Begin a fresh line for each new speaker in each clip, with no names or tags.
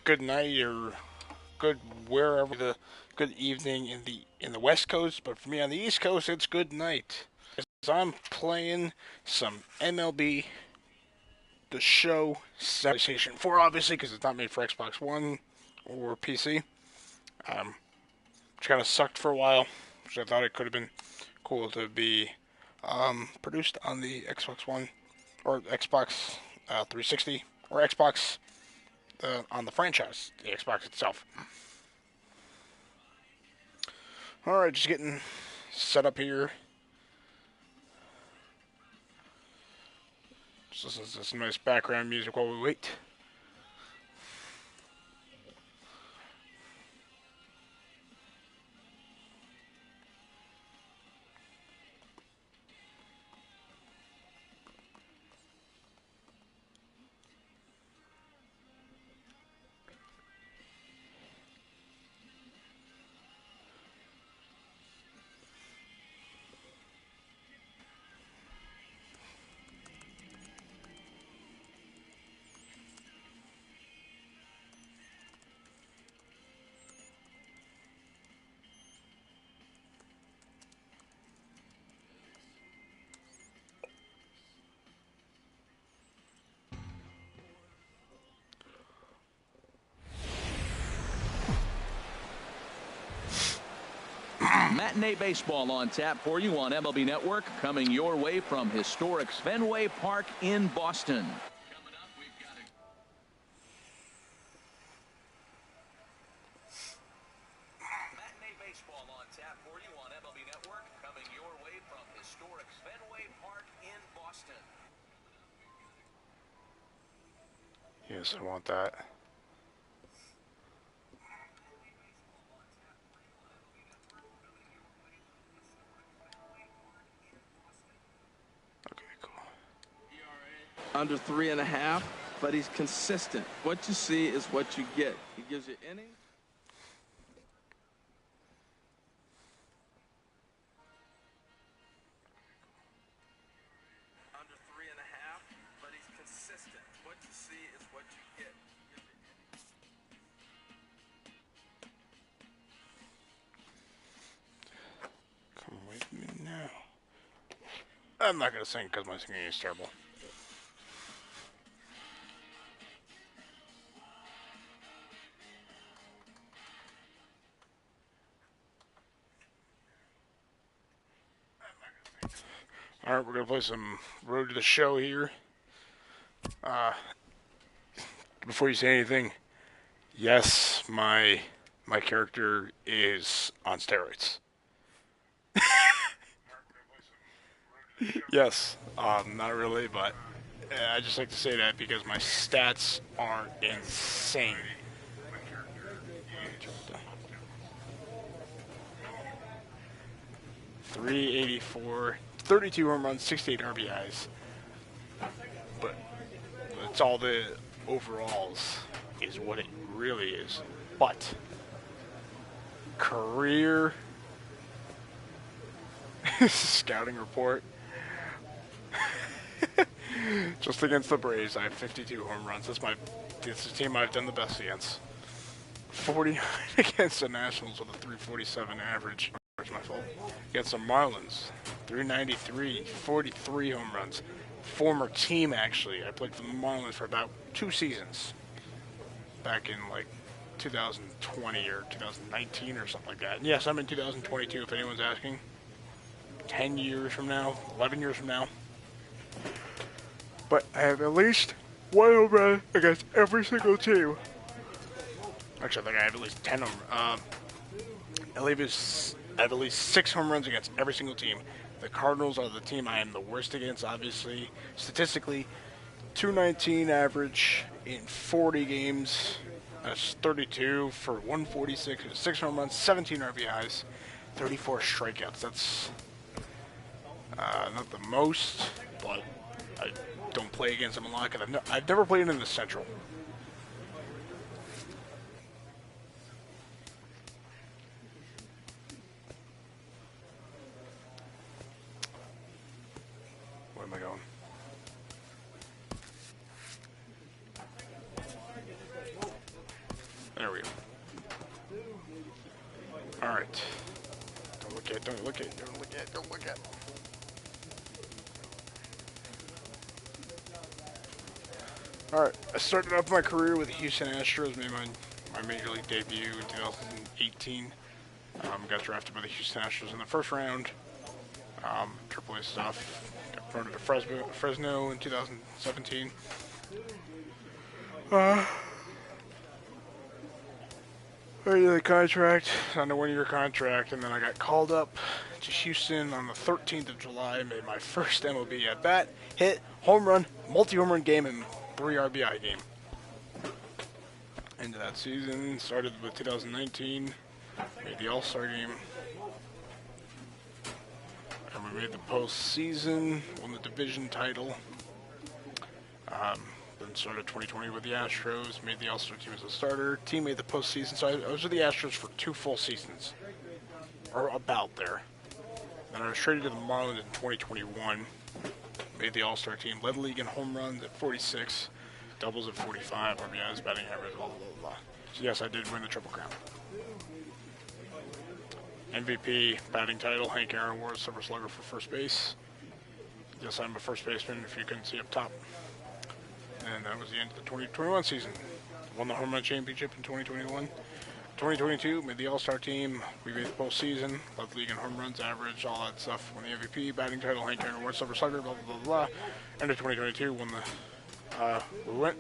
good night or good wherever the good evening in the West Coast, but for me on the East Coast, it's good night. As I'm playing some MLB The Show PlayStation 4, obviously, because it's not made for Xbox One or PC. Which kind of sucked for a while, which I thought it could have been cool to be produced on the Xbox One or Xbox 360 or Xbox on the franchise, the Xbox itself. All right, just getting set up here. Just listen to some nice background music while we wait.
Matinee baseball on tap for you on MLB Network, coming your way from historic Fenway Park in Boston. Coming up, we've got Matinee baseball on tap for you on MLB Network, coming your way from historic Fenway Park in Boston.
Yes, I want that.
Under 3.5, but he's consistent. What you see is what you get. He gives you innings. Under 3.5, but he's consistent. What you see is what you get.
Come with me now. I'm not gonna sing because my singing is terrible. Alright, we're going to play some Road to the Show here. Before you say anything, yes, my character is on steroids. Yes, not really, but I just like to say that because my stats aren't insane. 384, 32 home runs, 68 RBIs. But it's all the overalls is what it really is. But career scouting report. Just against the Braves, I have 52 home runs. That's the team I've done the best against. 49 against the Nationals with a 347 average. That's my fault. Against the Marlins, 393, 43 home runs. Former team, actually. I played for the Marlins for about 2 seasons. Back in, 2020 or 2019 or something like that. And yes, I'm in 2022, if anyone's asking. 10 years from now, 11 years from now. But I have at least 1 home run against every single team. Actually, I think I have at least 10 home runs. I have at least 6 home runs against every single team. The Cardinals are the team I am the worst against, obviously. Statistically, 219 average in 40 games. That's 32 for 146. 6 home runs, 17 RBIs, 34 strikeouts. That's not the most, but I don't play against them a lot because I've never played in the Central. Where am I going? look at, don't look at, don't look at, don't look at. Alright, I started off my career with the Houston Astros, made my major league debut in 2018. Got drafted by the Houston Astros in the first round. AAA stuff. Got promoted to Fresno in 2017. I did the contract, on a 1-year contract, and then I got called up to Houston on the 13th of July, made my first MLB at bat, hit, home run, multi-home run game, and 3 RBI game. Into that season, started with 2019, made the All-Star game, and we made the postseason, won the division title. Then started 2020 with the Astros, made the All-Star team as a starter. Team made the postseason, so I was with the Astros for 2 full seasons, or about there. Then I was traded to the Marlins in 2021, made the All-Star team, led the league in home runs at 46, doubles at 45, RBIs, batting average, blah, blah, blah, blah. So yes, I did win the Triple Crown. MVP, batting title, Hank Aaron Award, Silver Slugger for first base. Yes, I'm a first baseman, if you couldn't see up top. And that was the end of the 2021 season. Won the home run championship in 2021. 2022, made the All-Star team. We made the postseason, led the league in home runs, average, all that stuff. Won the MVP, batting title, Hank Aaron Award, Silver Slugger, blah, blah, blah, blah. End of 2022, won the...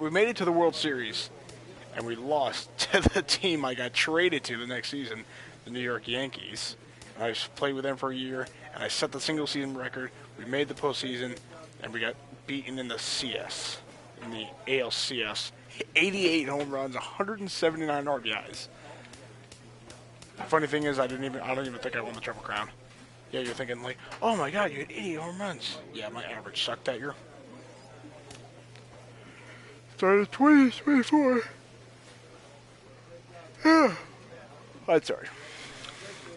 we made it to the World Series, and we lost to the team I got traded to the next season, the New York Yankees. I played with them for a year, and I set the single-season record. We made the postseason, and we got beaten in the CS, in the ALCS. 88 home runs, 179 RBIs. The funny thing is, I don't even think I won the Triple Crown. Yeah, you're thinking like, oh my God, you had 88 home runs. Yeah, my average sucked that year. Started 2024. Yeah. I'm sorry.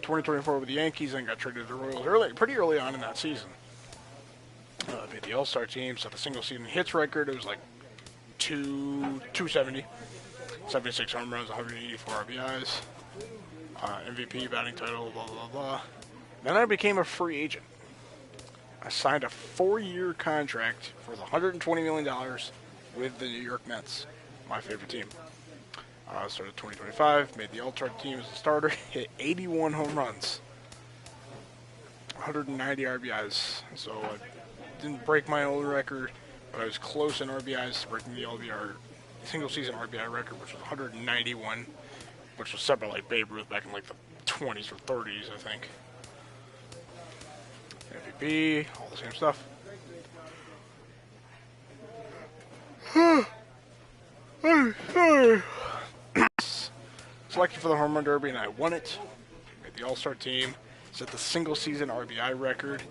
2024 with the Yankees, and got traded to the Royals pretty early on in that season. Made the All-Star team, set the single-season hits record. It was like 270, 76 home runs, 184 RBIs, MVP, batting title, blah, blah, blah. Then I became a free agent. I signed a 4-year contract for $120 million with the New York Mets, my favorite team. Started 2025, made the All-Star team as a starter, hit 81 home runs, 190 RBIs. So I didn't break my own record, but I was close in RBIs to breaking the LBR single-season RBI record, which was 191, which was set by like Babe Ruth back in like the 20s or 30s, I think. MVP, all the same stuff. I'm sorry. Selected for the Home Run Derby, and I won it. Made the All-Star team. Set the single-season RBI record.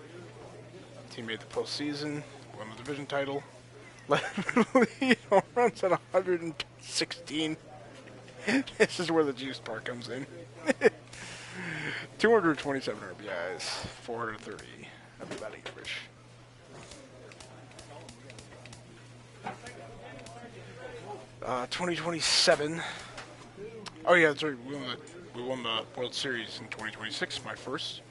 Team made the postseason. Won the division title. Led the lead home runs at 116. This is where the juice part comes in. 227 RBIs. 430. Everybody average. Uh, 2027. Oh yeah, that's right. We won the World Series in 2026, my first.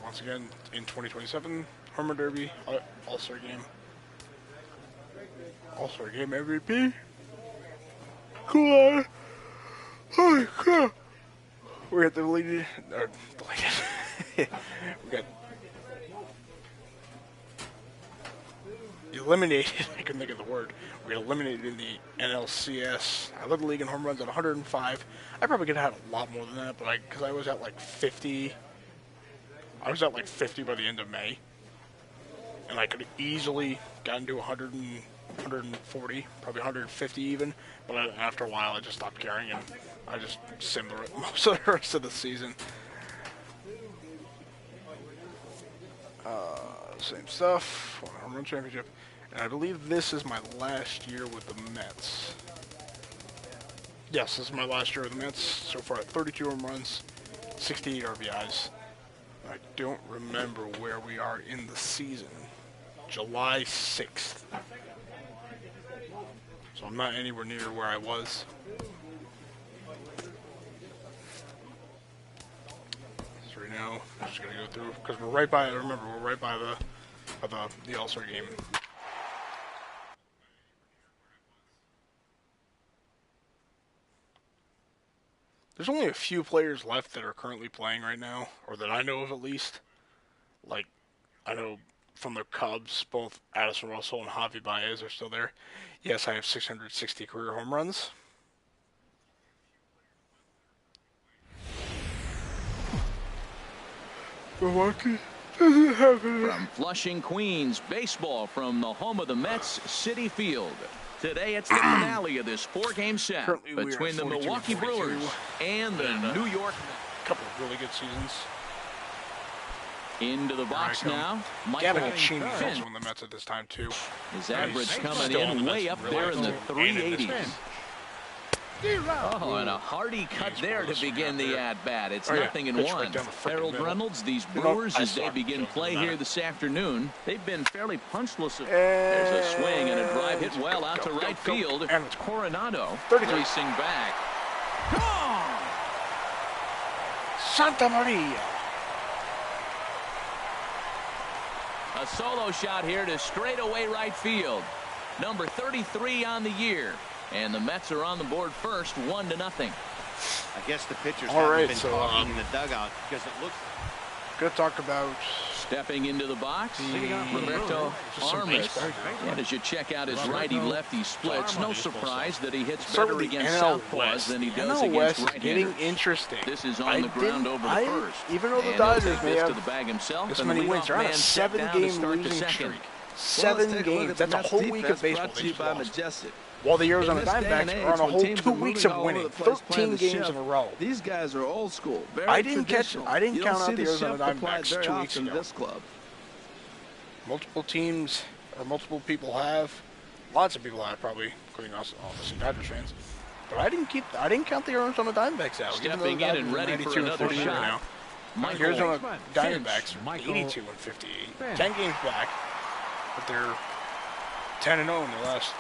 Once again, in 2027, Home Run Derby, All-Star Game. All-Star Game MVP. Cool. Holy crap. We got deleted. We got eliminated. I couldn't think of the word. We got eliminated in the NLCS. I led the league in home runs at 105. I probably could have had a lot more than that, but because I was at like 50. I was at like 50 by the end of May. And I could have easily gotten to 100 and 140, probably 150 even. But after a while, I just stopped caring, and I just simmed most of the rest of the season. Same stuff. Won a home run championship. And I believe this is my last year with the Mets. Yes, this is my last year with the Mets. So far, 32 home runs, 68 RBIs. I don't remember where we are in the season. July 6th. So I'm not anywhere near where I was. right now. I'm just gonna go through because we're right by. Remember, we're right by the All-Star game. There's only a few players left that are currently playing right now, or that I know of at least. Like, I know from the Cubs, both Addison Russell and Javi Baez are still there. Yes, I have 660 career home runs. Milwaukee doesn't have it.
From Flushing, Queens, baseball from the home of the Mets, Citi Field. Today it's the finale of this 4-game set between the Milwaukee Brewers and the New York Mets.
A couple of really good seasons.
Into the box now,
Gavin
Michael
Finch also
Finch.
on the Mets at this time too.
His average
He's
coming
still on
in
the
way
Mets
up
really
there in the
well. And in this
380s. Oh, and a hearty cut there to begin the at-bat. It's nothing in one. Harold Reynolds, these Brewers, as they begin play here this afternoon, they've been fairly punchless. There's a swing and a drive hit well out to right field. Coronado racing back. Gone!
Santa Maria.
A solo shot here to straightaway right field. Number 33 on the year. And the Mets are on the board first, 1-0.
I guess the pitchers
haven't
been talking in the dugout because it looks.
Gonna talk about
stepping into the box, Roberto Armas. And as you check out his righty-lefty splits, no surprise that he hits better against southpaws than he does against right-handers.
Getting interesting.
This is on the ground over the first.
Even though the Dodgers may have this many wins, they're on a 7-game losing streak. 7 games. That's a whole week of baseball they just lost. While the Arizona Diamondbacks are on a whole 2 weeks of winning, 13 games in a row.
These guys are old school.
I didn't count out the Arizona Diamondbacks 2 weeks ago.
This club.
Multiple teams, or multiple people have, lots of people have probably, including us, obviously Dodgers fans. But I didn't count the Arizona Diamondbacks out.
Stepping in and ready for another shot.
The Arizona Diamondbacks are 82 and 58, 10 games back, but they're 10-0 in their last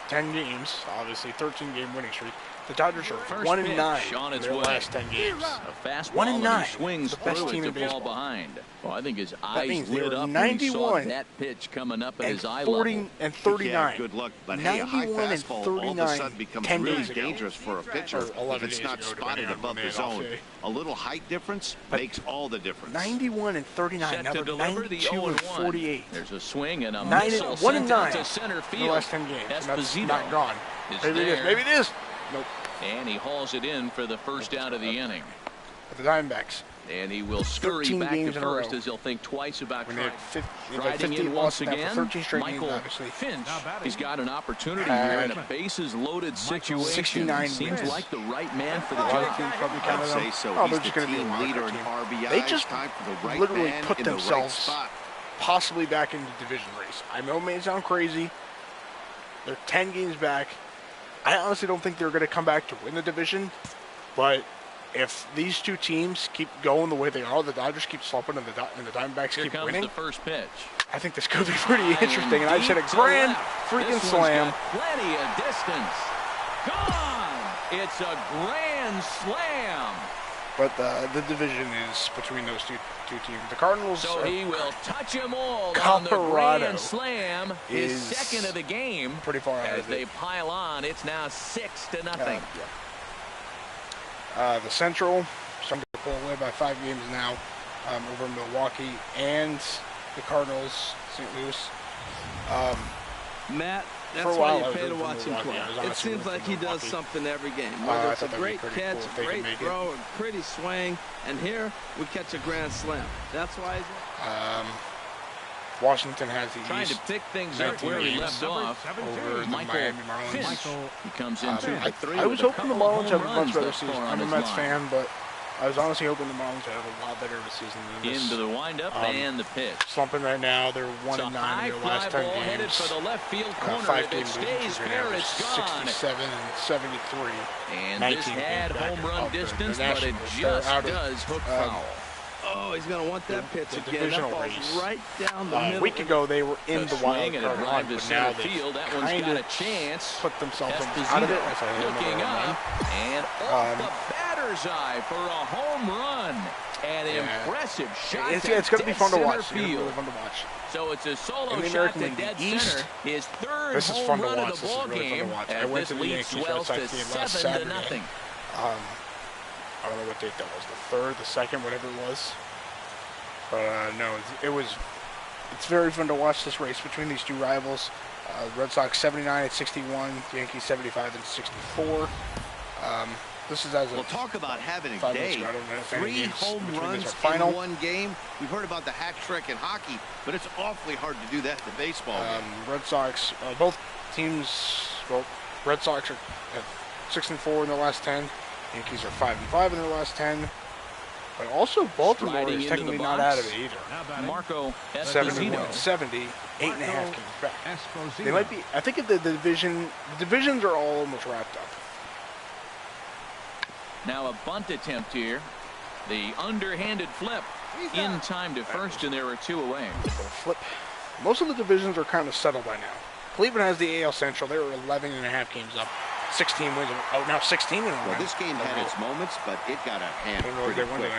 10 games, obviously 13-game winning streak. The Dodgers are 1-9 in their last 10 games.
A fastball and he swings through it to fall behind. Well, I think his eyes lit up when he saw that pitch coming up at his eye level.
40 and 39.
Yeah, good luck, but hey, a high fastball all of a sudden becomes really dangerous for a pitcher if it's not spotted above the zone. A little height difference makes all the difference.
91 and 39.
Set
now
to
they're
deliver the
92 and
0-1.
48.
There's a swing and a
1
missile sent out to
9
center
in
field.
the last 10 games. And that's not gone. Maybe it is. Maybe it is. Nope.
And he hauls it in for the first out of the inning.
The Diamondbacks.
And he will scurry back to first as he'll think twice about trying. Striding in once again, Michael Finch. He's got an opportunity here in a bases-loaded situation. Seems like the right man for the job.
I'd say so. He's the team leader in RBI.
They just
time for the right
literally
man
put
in the right
themselves
spot.
possibly back into the division race. I know it may sound crazy. They're 10 games back. I honestly don't think they're going to come back to win the division, but if these two teams keep going the way they are, the Dodgers keep slumping and the Diamondbacks keep winning.
Here comes the first pitch.
I think this could be pretty interesting, and I just hit a grand freaking slam.
Plenty of distance. Gone! It's a grand slam.
But the division is between those two teams. The Cardinals.
So he will touch them all
Colorado
on the grand slam. His second of the game.
Pretty far out
as
of
they
it.
pile on. It's now 6-0.
The Central starting to pull away by 5 games now over Milwaukee and the Cardinals, St. Louis.
Matt, that's
a
why
while
you pay to watch him play. It seems like he does something every game. Whether it's a great catch, a great throw, a pretty swing, and here we catch a grand slam. That's why
Washington has the
trying
East.
to pick things up where he left off.
Over the Miami Marlins.
He comes in 2 for 3.
I was hoping the Marlins have a much better
thus
season.
far
I'm
on
a
his
Mets
line.
fan, but I was honestly hoping the Marlins would have a lot better of a season than this.
Into the windup and the pitch.
Slumping right now. They're 1-9 in their last 10 games.
Headed for the left field corner.
5
If
games
it stays fair, it's gone.
67 and 73.
And this had home run distance, but it just does hook foul.
oh, he's going to want that pitch
the
again. That
divisional
ball's
race.
right down the middle.
A week ago, they were in the wild
and
card
a
run,
drive to
but now
center
they
field. That one's got a chance.
put themselves out of it.
Esposito looking up and off the batter eye for a home run. An impressive shot.
It's going to be fun to watch.
Field.
Really fun to watch.
So it's a solo shot to dead center. His third home run of the ball game. As this lead swells to 7-0.
I don't know what date that was. The third, the second, whatever it was. But no, it's very fun to watch this race between these two rivals. Red Sox 79 at 61, Yankees 75 and 64. This is as
we'll talk about having a day. 3 home runs in one game. We've heard about the hat trick in hockey, but it's awfully hard to do that in the baseball game.
Red Sox, both teams, well, Red Sox are at 6-4 in their last 10. Yankees are 5-5 in their last 10. But also Baltimore is technically not out of it either.
Marco
70, 8.5 games back. They might be. I think the divisions are all almost wrapped up.
Now a bunt attempt here. The underhanded flip in time to first, and there are 2 away.
Flip. Most of the divisions are kind of settled by now. Cleveland has the AL Central. They were 11.5 games up. 16 wins. Oh, now 16 in a row.
Well, this game had its moments, but it got a hand pretty quick.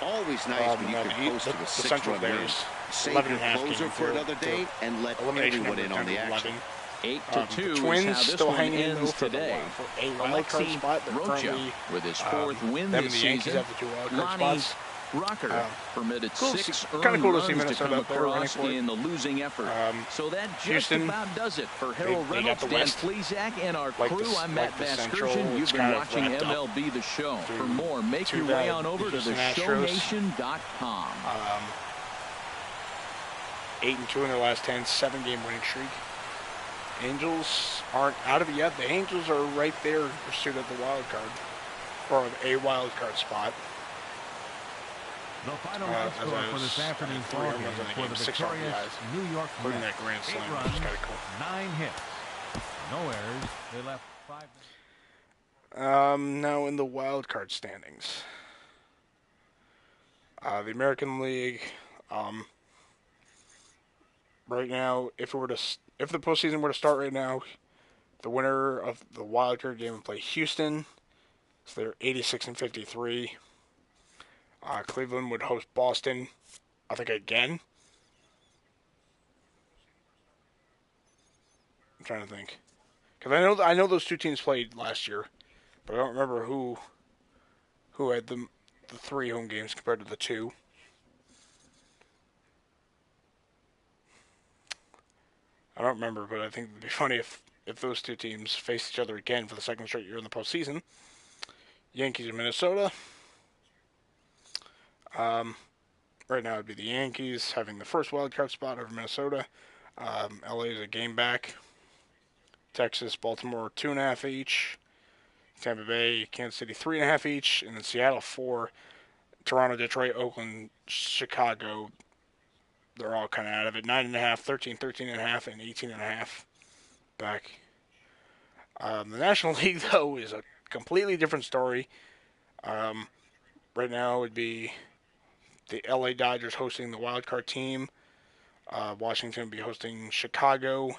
Always nice when you can post to a 6-run win. Save your closer for another day and let everyone in on the action.
8-2
the Twins
is how this
still
one
hanging
ends
for
today.
A wild card spot.
Rocha with his 4th win this season. Lonnie Rocker permitted 6 earned runs to come across in the losing effort. So that just about does it for Harold Reynolds, Dan Plesac, and our crew. I'm Matt Vasgersian. You've been watching MLB The Show. For more, make your way on over to theshownation.com.
8-2 in their last 10, 7-game winning streak. Angels aren't out of it yet. The Angels are right there in pursuit of the wild card, or a wild card spot.
The final score for this afternoon's ball game for the victorious New York Mets.
That grand slam,
8 runs, 9 hits, no errors. They left 5.
Now in the wild card standings, the American League. Right now, if the postseason were to start right now, the winner of the wild card game would play Houston. So they're 86 and 53. Cleveland would host Boston, I think again. I'm trying to think, because I know those two teams played last year, but I don't remember who had the 3 home games compared to the 2. I don't remember, but I think it'd be funny if those two teams face each other again for the second straight year in the postseason. Yankees and Minnesota. Right now it'd be the Yankees having the first wild card spot over Minnesota. LA is a game back. Texas, Baltimore 2.5 each. Tampa Bay, Kansas City 3.5 each, and then Seattle 4. Toronto, Detroit, Oakland, Chicago. They're all kind of out of it. 9.5, 13, 13.5, and 18.5 back. The National League, though, is a completely different story. Right now, it would be the LA Dodgers hosting the wild card team. Washington would be hosting Chicago.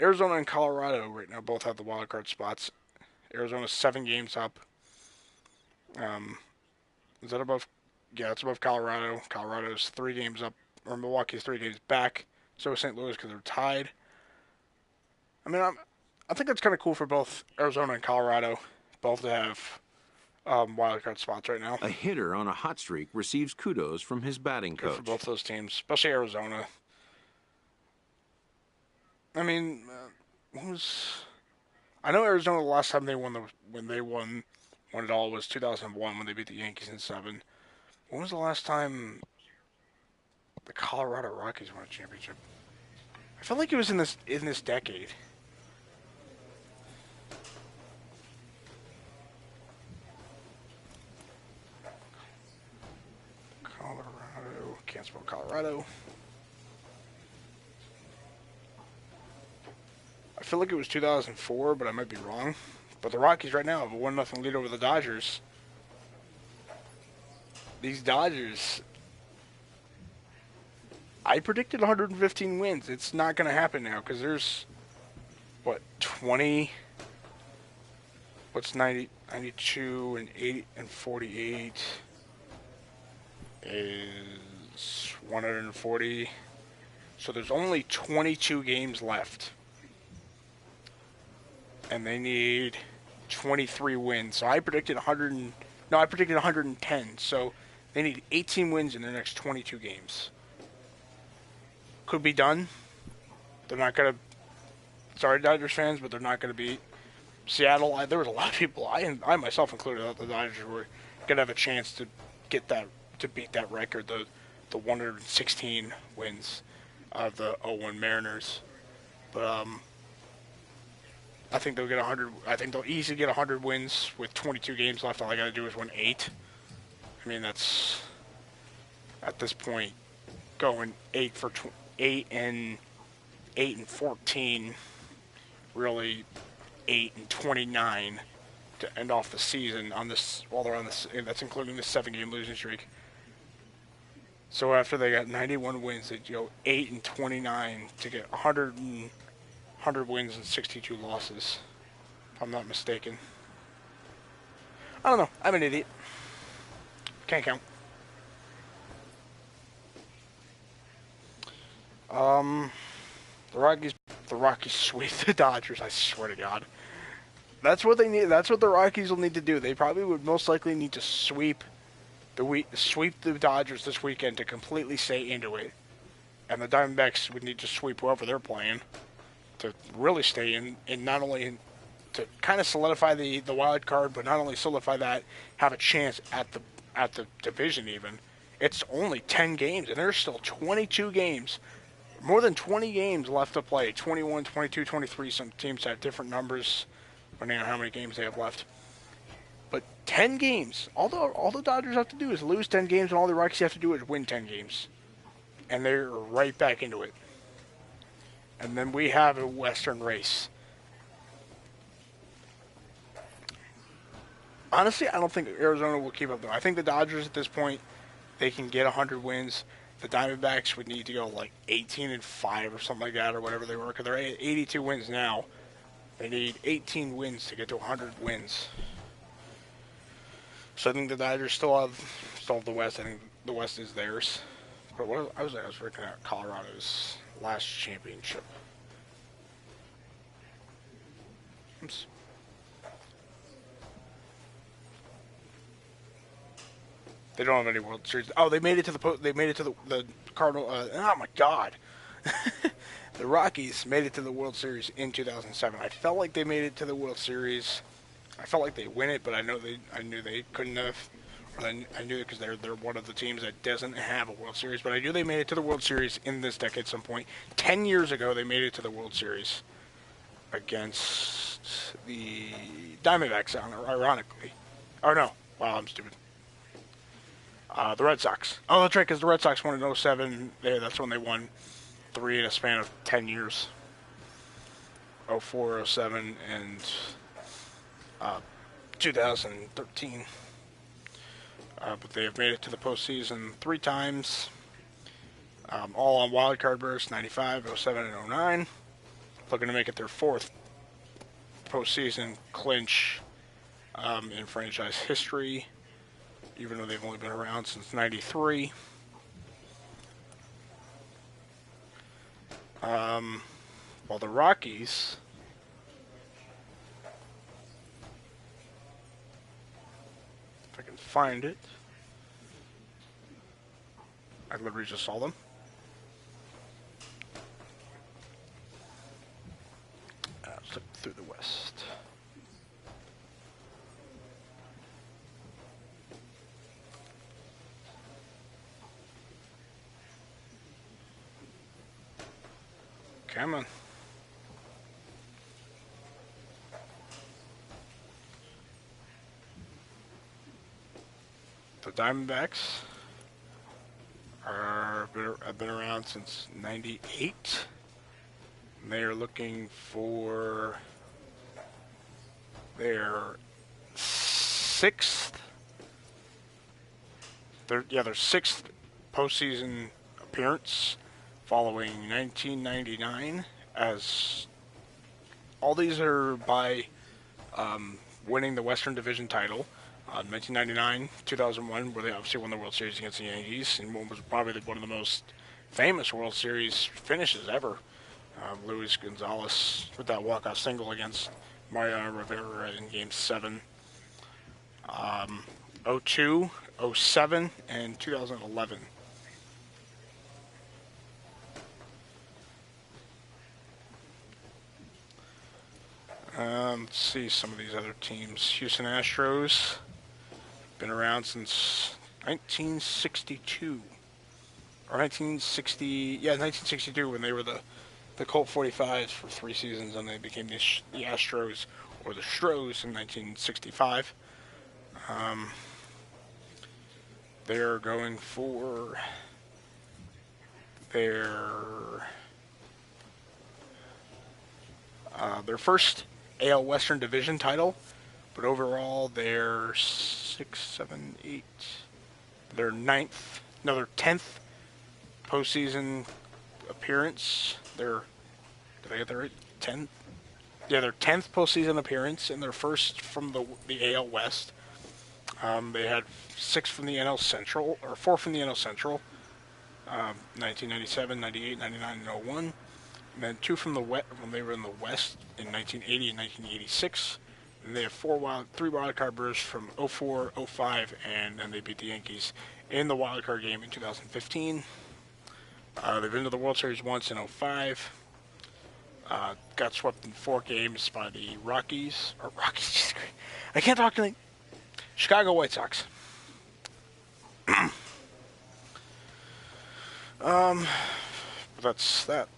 Arizona and Colorado right now both have the wild card spots. Arizona's 7 games up. Is that above? Yeah, it's above Colorado. Colorado's 3 games up, or Milwaukee's 3 games back. So is St. Louis because they're tied. I mean, I think that's kind of cool for both Arizona and Colorado, both to have wild card spots right now.
A hitter on a hot streak receives kudos from his batting coach.
Good for both those teams, especially Arizona. I mean, I know Arizona, the last time they won it all was 2001 when they beat the Yankees in 7. When was the last time the Colorado Rockies won a championship? I feel like it was in this decade. Colorado, can't spell Colorado. I feel like it was 2004, but I might be wrong. But the Rockies right now have a 1-0 lead over the Dodgers. These Dodgers, I predicted 115 wins. It's not going to happen now because there's, 20 What's 90, 92 and 80 and 48 is 140. So there's only 22 games left. And they need 23 wins. So I predicted 110. So they need 18 wins in their next 22 games. Could be done. They're not going to... Sorry, Dodgers fans, but they're not going to beat Seattle. There was a lot of people, I myself included, thought the Dodgers were going to have a chance to get that, to beat that record, the 116 wins of the 0-1 Mariners. But I think they'll get 100. I think they'll easily get 100 wins with 22 games left. All I got to do is win 8. I mean, that's at this point going 8 and 14. Really, 8 and 29 to end off the season on this. While they're on this, that's including the 7-game losing streak. So after they got 91 wins, they go 8 and 29 to get 100 wins and 62 losses, if I'm not mistaken. I don't know. I'm an idiot. Can't count. The Rockies sweep the Dodgers. I swear to God. That's what they need. That's what the Rockies will need to do. They probably would most likely need to sweep the Dodgers this weekend to completely stay into it, and the Diamondbacks would need to sweep whoever they're playing to really stay in, and not only to kind of solidify the wild card, but not only solidify that, have a chance at the division even. It's only 10 games, and there's still 22 games, more than 20 games left to play. 21, 22, 23. Some teams have different numbers depending on how many games they have left. But 10 games. All the Dodgers have to do is lose 10 games, and all the Rockies have to do is win 10 games. And they're right back into it. And then we have a Western race. Honestly, I don't think Arizona will keep up, though. I think the Dodgers at this point, they can get 100 wins. The Diamondbacks would need to go like 18-5 or something like that, or whatever they were, because they're at 82 wins now. They need 18 wins to get to 100 wins. So I think the Dodgers still have the West. I think the West is theirs. But I was looking at Colorado's last championship. Oops. They don't have any World Series. Oh, they made it to the Cardinal. Oh my God, the Rockies made it to the World Series in 2007. I felt like they made it to the World Series. I felt like they win it, but I knew they couldn't have. I knew it because they're one of the teams that doesn't have a World Series. But I knew they made it to the World Series in this decade at some point. 10 years ago, they made it to the World Series against the Diamondbacks, ironically. Oh no! Wow, I'm stupid. The Red Sox. Oh, that's right, because the Red Sox won in 2007. That's when they won 3 in a span of 10 years. 2004, 2007, and 2013. But they have made it to the postseason 3 times. All on wild card bursts, 95, 07, and 09. Looking to make it their 4th postseason clinch in franchise history, even though they've only been around since 93. While the Rockies, if I can find it, I literally just saw them. Let's look through the West. Come on. The Diamondbacks have been around since '98. They are looking for their 6th. Their 6th postseason appearance, following 1999, as all these are by winning the Western Division title. 1999, 2001, where they obviously won the World Series against the Yankees, and what was probably one of the most famous World Series finishes ever. Luis Gonzalez with that walk-off single against Mariano Rivera in Game 7. 02, 07, and 2011. Let's see some of these other teams. Houston Astros, been around since 1962. Or 1962 when they were the Colt 45s for 3 seasons, and they became the Astros, or the Stros, in 1965. They're going for their first AL Western Division title, but overall they're 6, 7, 8. Their 10th postseason appearance. Did I get that right? 10? Yeah, their 10th postseason appearance, and their first from the AL West. They had 6 from the NL Central, or 4 from the NL Central. 1997, 98, 99, and 01. And then 2 from the West when they were in the West in 1980 and 1986. And they have 3 wildcard berths from 04, 05, and then they beat the Yankees in the wildcard game in 2015. They've been to the World Series once in 05. Got swept in 4 games by the Rockies. I can't talk tonight. Chicago White Sox. That's that.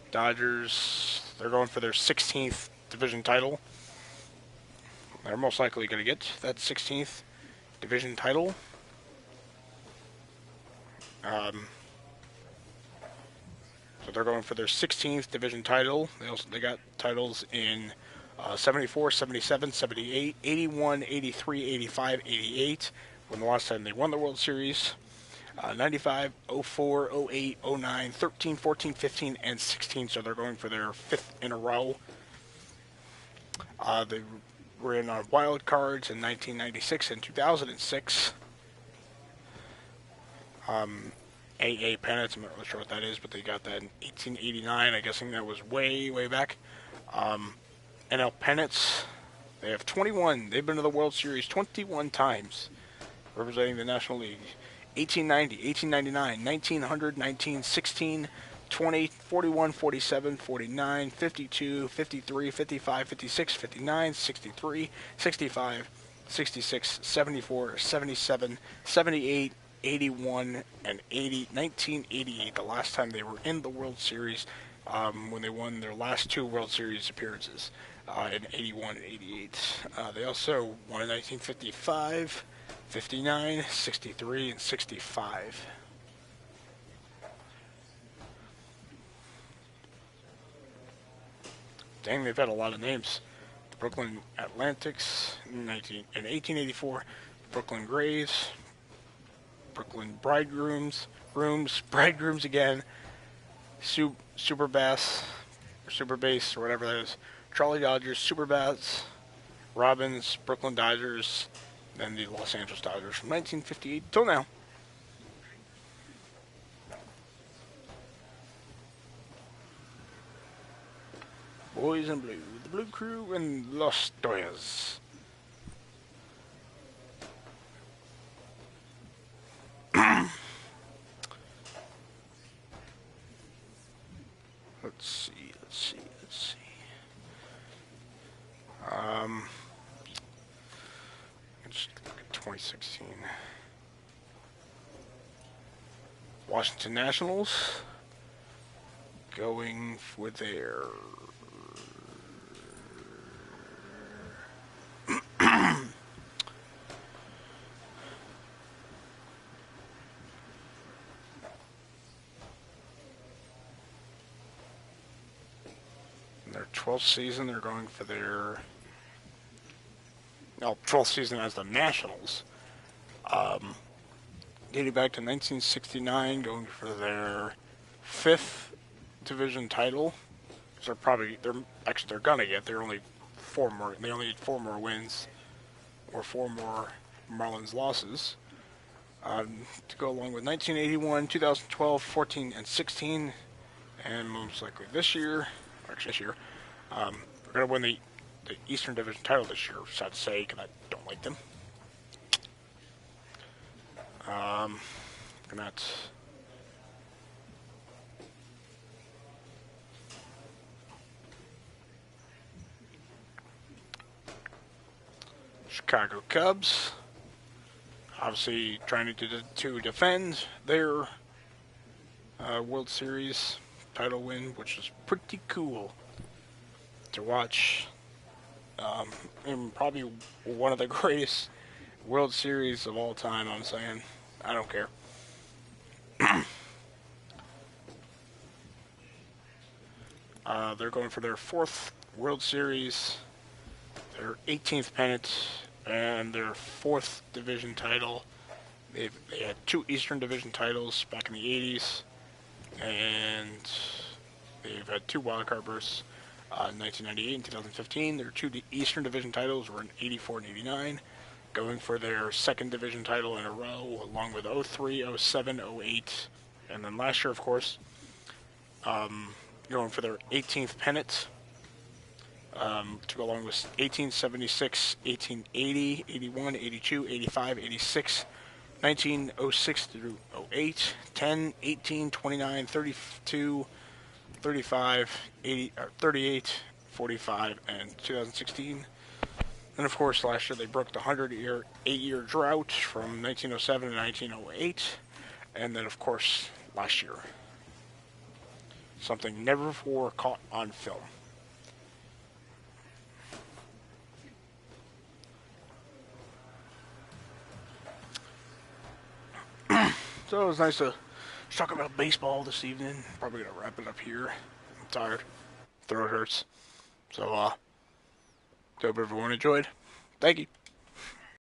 Dodgers, they're going for their 16th division title. They're most likely going to get that 16th division title. So they're going for their 16th division title. They got titles in 74, 77, 78, 81, 83, 85, 88, when the last time they won the World Series. 95, 04, 08, 09, 13, 14, 15, and 16. So they're going for their 5th in a row. They were in wild cards in 1996 and 2006. AA pennants, I'm not really sure what that is, but they got that in 1889. I'm guessing that was way, way back. NL pennants, they have 21. They've been to the World Series 21 times, representing the National League. 1890, 1899, 1900, 1916, 20, 41, 47, 49, 52, 53, 55, 56, 59, 63, 65, 66, 74, 77, 78, 81, and 1988, the last time they were in the World Series, when they won their last 2 World Series appearances, in 81 and 88. They also won in 1955, 59, 63, and 65. Dang, they've had a lot of names. The Brooklyn Atlantics in 1884, Brooklyn Grays, Brooklyn Bridegrooms again, Super Bass, or Super Base, or whatever that is, Charlie Dodgers, Super Bats, Robins, Brooklyn Dodgers, and the Los Angeles Dodgers from 1958 till now. Boys in Blue, the Blue Crew, and Los Doyas. Let's see. Let's look at 2016. Washington Nationals going for their their 12th season. They're going for their 12th season as the Nationals. Dating back to 1969, going for their 5th division title. So they're gonna get. They're only 4 more. They only need 4 more wins, or 4 more Marlins losses, to go along with 1981, 2012, 14, and 16, and most likely this year. Actually, this year, we're gonna win the Eastern Division title this year. Sad to say, because I don't like them. Looking at Chicago Cubs, obviously trying to defend their World Series title win, which is pretty cool to watch. And probably one of the greatest World Series of all time, I'm saying. I don't care. They're going for their 4th World Series, their 18th pennant, and their 4th division title. They had 2 Eastern Division titles back in the 80s, and they've had 2 wildcard berths in 1998 and 2015. Their 2 Eastern Division titles were in 84 and 89, going for their 2nd division title in a row, along with 03, 07, 08, and then last year, of course, going for their 18th pennant, to go along with 1876, 1880, 81, 82, 85, 86, 1906 through 08, 10, 18, 29, 32, 35, 80, 38, 45, and 2016. And of course, last year they broke the 8-year drought from 1907 to 1908. And then, of course, last year, something never before caught on film. So it was nice to talk about baseball this evening. Probably gonna wrap it up here. I'm tired. Throat hurts. So, hope everyone enjoyed. Thank you.